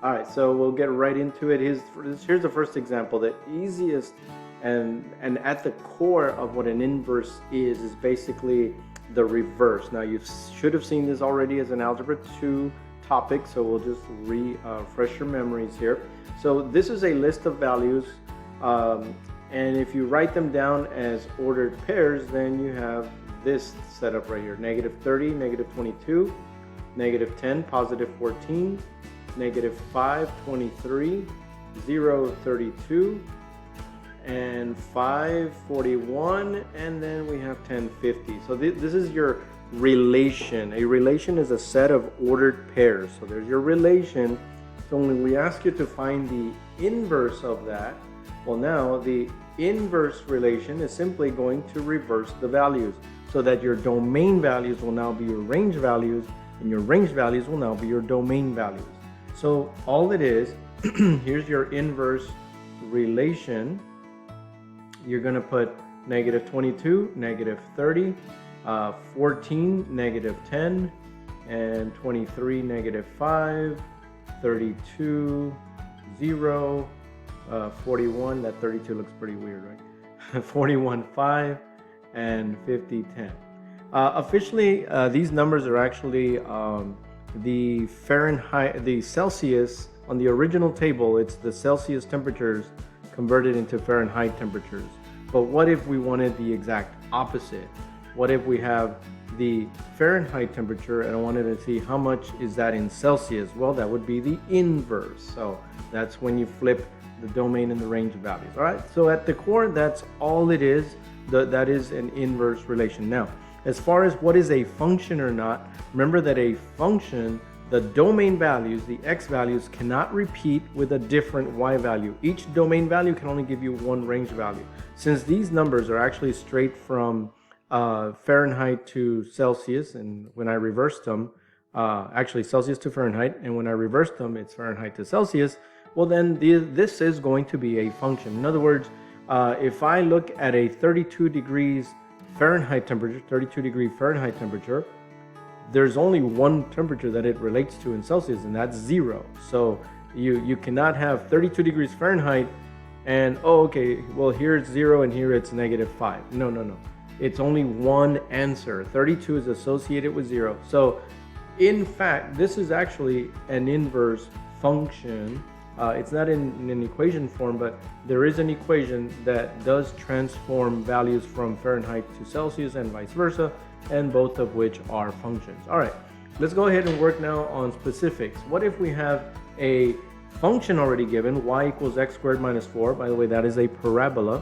All right, so we'll get right into it. Here's the first example. The easiest and at the core of what an inverse is basically the reverse. Now you should have seen this already as an Algebra 2 topic, so we'll just refresh your memories here. So this is a list of values, and if you write them down as ordered pairs, then you have this setup right here: -30, -22, -10, +14, -5, 23, 0, 32, and 5, 41, and then we have 10, 50. So this is your relation. A relation is a set of ordered pairs. So there's your relation. So when we ask you to find the inverse of that, well, now the inverse relation is simply going to reverse the values so that your domain values will now be your range values, and your range values will now be your domain values. So all it is, here's your inverse relation. You're going to put -22, -30, 14, -10, and 23, -5, 32, 0, 41, that 32 looks pretty weird, right? 41, 5, and 50, 10. Officially, these numbers are actually the Fahrenheit, the Celsius. On the original table, it's the Celsius temperatures converted into Fahrenheit temperatures. But what if we wanted the exact opposite? What if we have the Fahrenheit temperature and I wanted to see how much is that in Celsius? Well, that would be the inverse. So that's when you flip the domain and the range of values. All right, so at the core, that's all it is. That is an inverse relation. Now, as far as what is a function or not, remember that a function, the domain values, the x values, cannot repeat with a different y value. Each domain value can only give you one range value. Since these numbers are actually straight from Fahrenheit to Celsius, and when I reversed them, actually Celsius to Fahrenheit, and when I reversed them, it's Fahrenheit to Celsius, well then this is going to be a function. In other words, if I look at a 32 degrees Fahrenheit temperature, 32 degree Fahrenheit temperature, there's only one temperature that it relates to in Celsius, and that's 0. So you cannot have 32 degrees Fahrenheit and, oh, okay, well, here it's 0 and here it's -5. No. It's only one answer. 32 is associated with 0. So in fact, this is actually an inverse function. It's not in an equation form, but there is an equation that does transform values from Fahrenheit to Celsius and vice versa, and both of which are functions. All right, let's go ahead and work now on specifics. What if we have a function already given, y = x² - 4? By the way, that is a parabola.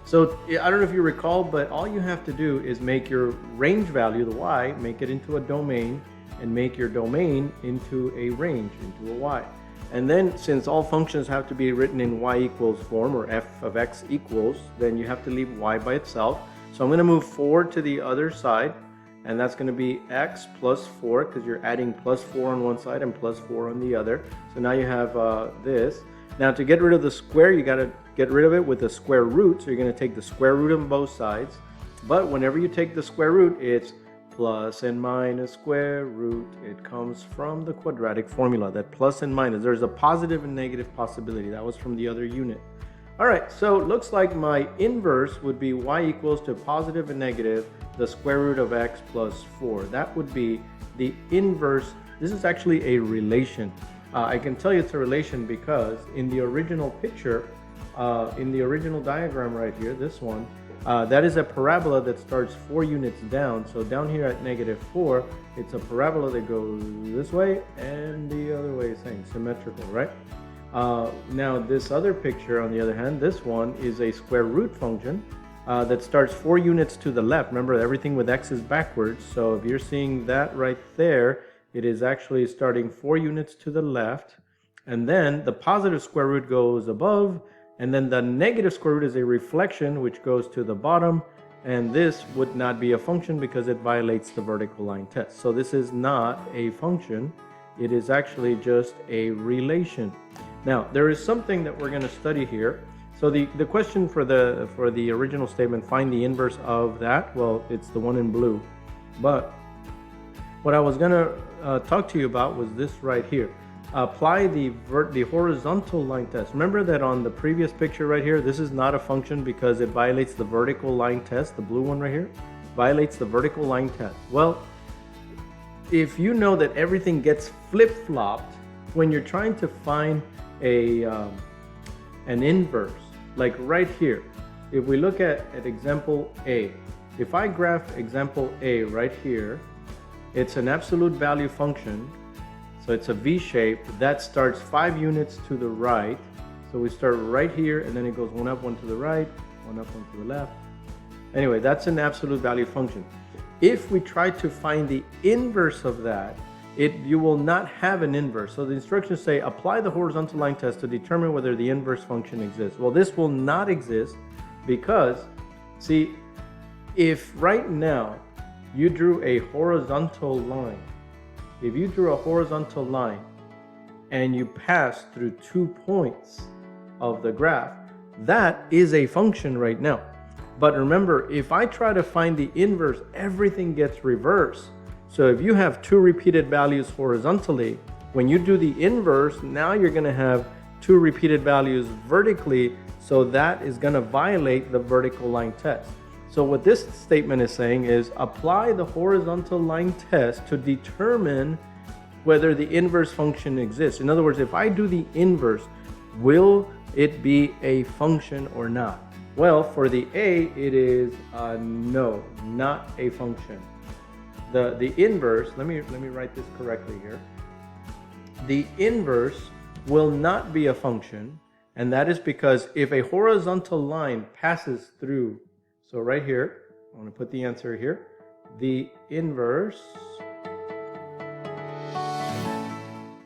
So I don't know if you recall, but all you have to do is make your range value, the y, make it into a domain, and make your domain into a range, into a y. And then, since all functions have to be written in y = form, or f of x equals, then you have to leave y by itself. So I'm going to move 4 to the other side, and that's going to be x plus 4, because you're adding +4 on one side and +4 on the other. So now you have this. Now to get rid of the square, you got to get rid of it with the square root. So you're going to take the square root on both sides. But whenever you take the square root, it's plus and minus square root. It comes from the quadratic formula, that plus and minus. There's a positive and negative possibility. That was from the other unit. All right, so it looks like my inverse would be y = to positive and negative the square root of x plus 4. That would be the inverse. This is actually a relation. I can tell you it's a relation because in the original picture, in the original diagram right here, this one, that is a parabola that starts 4 units down. So down here at -4, it's a parabola that goes this way and the other way, same, symmetrical, right? Now this other picture, on the other hand, this one is a square root function that starts 4 units to the left. Remember, everything with x is backwards. So if you're seeing that right there, it is actually starting 4 units to the left, and then the positive square root goes above, and then the negative square root is a reflection which goes to the bottom, and this would not be a function because it violates the vertical line test. So this is not a function, it is actually just a relation. Now there is something that we're going to study here. So the question for the original statement, find the inverse of that, well, it's the one in blue. But what I was going to talk to you about was this right here. apply the horizontal line test. Remember that on the previous picture right here, this is not a function because it violates the vertical line test. The blue one right here violates the vertical line test. Well, if you know that everything gets flip-flopped when you're trying to find an inverse, like right here, if we look at example A, if I graph example A right here, it's an absolute value function. So it's a V shape that starts 5 units to the right. So we start right here and then it goes one up, one to the right, one up, one to the left. Anyway, that's an absolute value function. If we try to find the inverse of that, you will not have an inverse. So the instructions say apply the horizontal line test to determine whether the inverse function exists. Well, this will not exist because, see, if right now you drew a horizontal line, if you drew a horizontal line and you pass through 2 points of the graph, that is a function right now. But remember, if I try to find the inverse, everything gets reversed. So if you have 2 repeated values horizontally, when you do the inverse, now you're going to have 2 repeated values vertically, so that is going to violate the vertical line test. So what this statement is saying is apply the horizontal line test to determine whether the inverse function exists. In other words, if I do the inverse, will it be a function or not? Well, for the A, it is no, not a function. The inverse, let me write this correctly here. The inverse will not be a function, and that is because if a horizontal line passes through, so right here, I want to put the answer here. The inverse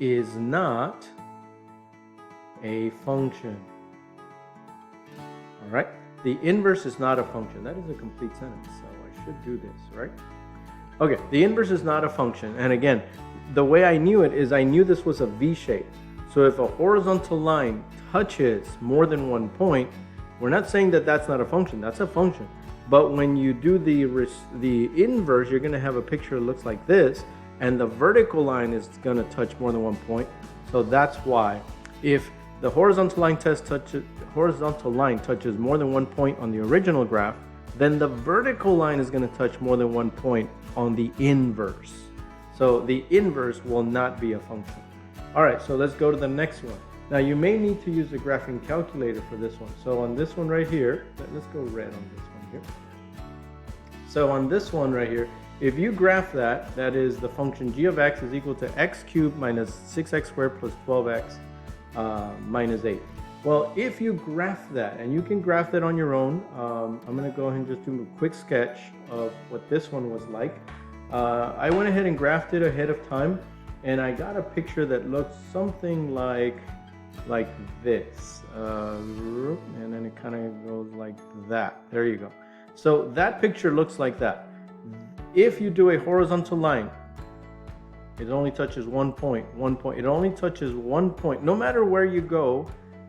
is not a function. All right? The inverse is not a function. That is a complete sentence, so I should do this, right? Okay, the inverse is not a function. And again, the way I knew it is I knew this was a V shape. So if a horizontal line touches more than 1 point, we're not saying that that's not a function. That's a function. But when you do the inverse, you're going to have a picture that looks like this, and the vertical line is going to touch more than 1 point. So that's why if the horizontal line touches more than 1 point on the original graph, then the vertical line is going to touch more than 1 point on the inverse. So the inverse will not be a function. All right, so let's go to the next one. Now you may need to use a graphing calculator for this one. So on this one right here, let's go red on this one here. So on this one right here, if you graph that, that is the function g of x is equal to x cubed minus 6x squared plus 12x minus 8. Well, if you graph that, and you can graph that on your own, I'm going to go ahead and just do a quick sketch of what this one was like. I went ahead and graphed it ahead of time, and I got a picture that looks something like this, and then it kind of goes like that. There you go. So that picture looks like that. If you do a horizontal line, it only touches 1 point, 1 point. It only touches 1 point. No matter where you go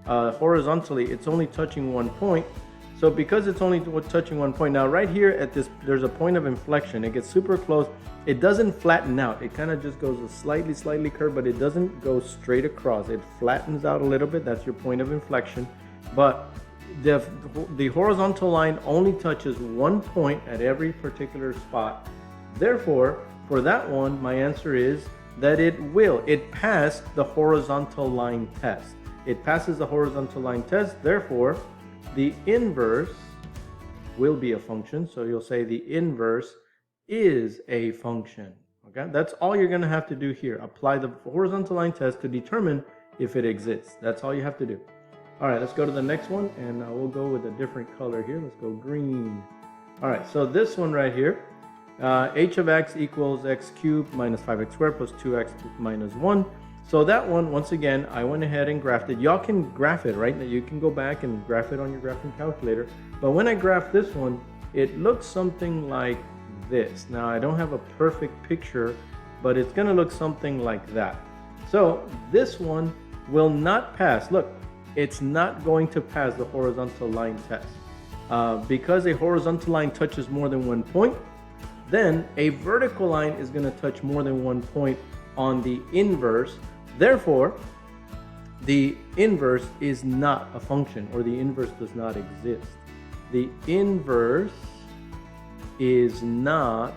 horizontally, it's only touching 1 point. So because it's only touching 1 point, now right here at this, there's a point of inflection. It gets super close. It doesn't flatten out. It kind of just goes a slightly curved, but it doesn't go straight across. It flattens out a little bit. That's your point of inflection. But the horizontal line only touches 1 point at every particular spot. Therefore, for that one, my answer is that it passed the horizontal line test. It passes the horizontal line test. Therefore, the inverse will be a function. So you'll say the inverse is a function. Okay, that's all you're going to have to do here. Apply the horizontal line test to determine if it exists. That's all you have to do. All right, let's go to the next one, and we'll go with a different color here. Let's go green. All right, so this one right here, h of x equals x cubed minus 5x squared plus 2x minus 1. So that one, once again, I went ahead and graphed it. Y'all can graph it, right? You can go back and graph it on your graphing calculator. But when I graphed this one, it looks something like this. Now, I don't have a perfect picture, but it's going to look something like that. So this one will not pass. Look, it's not going to pass the horizontal line test. Because a horizontal line touches more than 1 point, then a vertical line is going to touch more than 1 point on the inverse. Therefore, the inverse is not a function, or the inverse does not exist. The inverse is not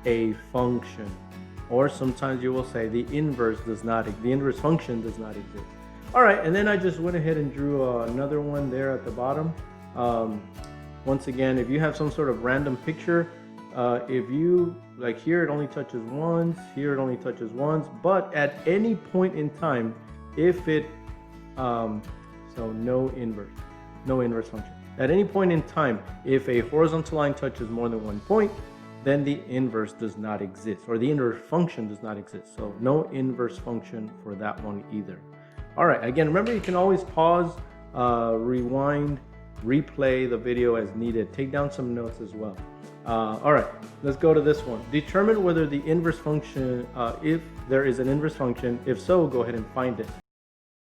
a function, or sometimes you will say the inverse function does not exist. All right, and then I just went ahead and drew another one there at the bottom. Once again, if you have some sort of random picture, if you, like here it only touches once, here it only touches once, but at any point in time, if it, so no inverse function. At any point in time, if a horizontal line touches more than one point, then the inverse does not exist, or the inverse function does not exist. So no inverse function for that one either. All right, again, remember you can always pause, rewind, replay the video as needed. Take down some notes as well. All right, let's go to this one. Determine whether the inverse function, if there is an inverse function. If so, go ahead and find it.